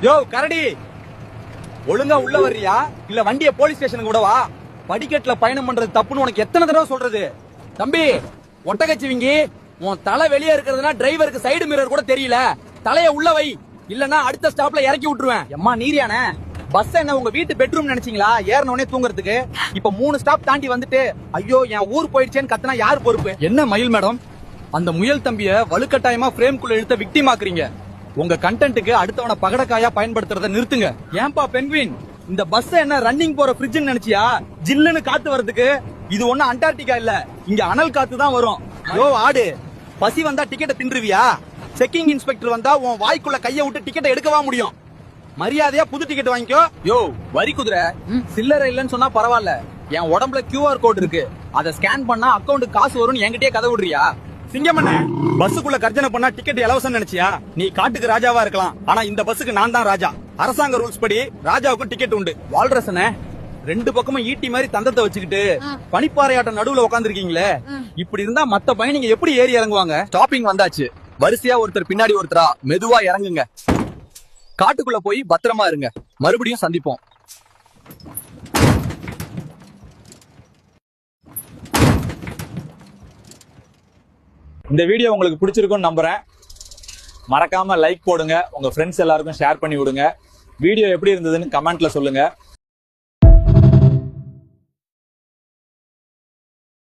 யோ கரடி, ஒழுங்கா உள்ள வர்றியா இல்ல வண்டிய போலீஸ் ஸ்டேஷனுக்கு விடவா? படிக்கட்டுல பயணம் பண்றது தப்புன்னு உனக்கு எத்தனை தடவை சொல்றது? தம்பி ஒட்டகச்சிவிங்கி, உன் தலை வெளியே இருக்கிறதுனா டிரைவருக்கு சைடு மிரர் கூட தெரியல. தலைய உள்ள வை, இல்லன்னா அடுத்த ஸ்டாப்ல இறக்கி விட்டுருவேன். எம்மா நீரியானே, பஸ் என்ன உங்க வீட்டு பெட்ரூம் நினைச்சீங்களா ஏறனோடனே தூங்குறதுக்கு? இப்ப 3 ஸ்டாப் தாண்டி வந்துட்டு ஐயோ என் ஊர் போயிடுச்சேன்னு கத்துனா யார் பொறுப்பு? என்ன மயில் மேடம், அந்த முயல் தம்பிய வலுக்கட்டாயமா ஃப்ரேம்குள்ள இழுத்த விக்டிம் ஆக்குறீங்க. உங்க கண்டென்ட்டுக்கு அடுத்தவன பகடக்காயா பயன்படுத்துறத நிறுத்துங்க. ஏன்பா பென்குயின், இந்த பஸ் என்ன ரன்னிங் போற ஃப்ரிட்ஜ்னு நினைச்சியா? ஜில்லுன்னு காத்து வரதுக்கு. இது ஒண்ணு அண்டார்டிகா இல்ல, இங்க அனல் காத்து தான் வரும். யோ ஆடு, பசி வந்தா டிக்கெட்டை தின்றுவியா? செக்கிங் இன்ஸ்பெக்டர் வந்தா உன் வாய்க்குள்ள கைய விட்டு டிக்கெட்டை எடுக்கவா முடியும்? மரியாதையா புது டிக்கெட் வாங்கிக்கோ. யோ வரி குதிரை, சில்லறை இல்லன்னு சொன்னா பரவாயில்ல, என் உடம்புல QR கோட் இருக்கு, அதை ஸ்கேன் பண்ணா அக்கவுண்ட்டுக்கு காசு வரும்னு என்கிட்டயே கதை விடுறியா? சிங்கமண்ண, பஸ்ஸுக்குள்ள கர்ஜனை பண்ணா டிக்கெட் இலவசம் நினைச்சியா? நீ காட்டுக்கு ராஜாவா இருக்கலாம், ஆனா இந்த பஸ்ஸுக்கு நான் தான் ராஜா. அரசாங்க ரூல்ஸ் படி ராஜாவுக்கும் டிக்கெட் உண்டு. வால்ரசனே, 2 பக்கமும் ஈட்டி மாதிரி தந்தத்தை வச்சுக்கிட்டு பனிப்பாறையாட்டம் நடுவுல உட்காந்துருக்கீங்களே, இப்படி இருந்தா மத்த பயணிங்க எப்படி ஏறி இறங்குவாங்க? ஸ்டாப்பிங் வந்தாச்சு, வரிசையா ஒருத்தர் பின்னாடி ஒருத்தரா மெதுவா இறங்குங்க. காட்டுக்குள்ள போய் பத்திரமா இருங்க, மறுபடியும் சந்திப்போம். இந்த வீடியோ உங்களுக்கு பிடிச்சிருக்கும்னு நம்புறேன். மறக்காம லைக் போடுங்க, உங்க ஃப்ரெண்ட்ஸ் எல்லாருக்கும் ஷேர் பண்ணி விடுங்க. வீடியோ எப்படி இருந்ததுன்னு கமெண்ட்ல சொல்லுங்க.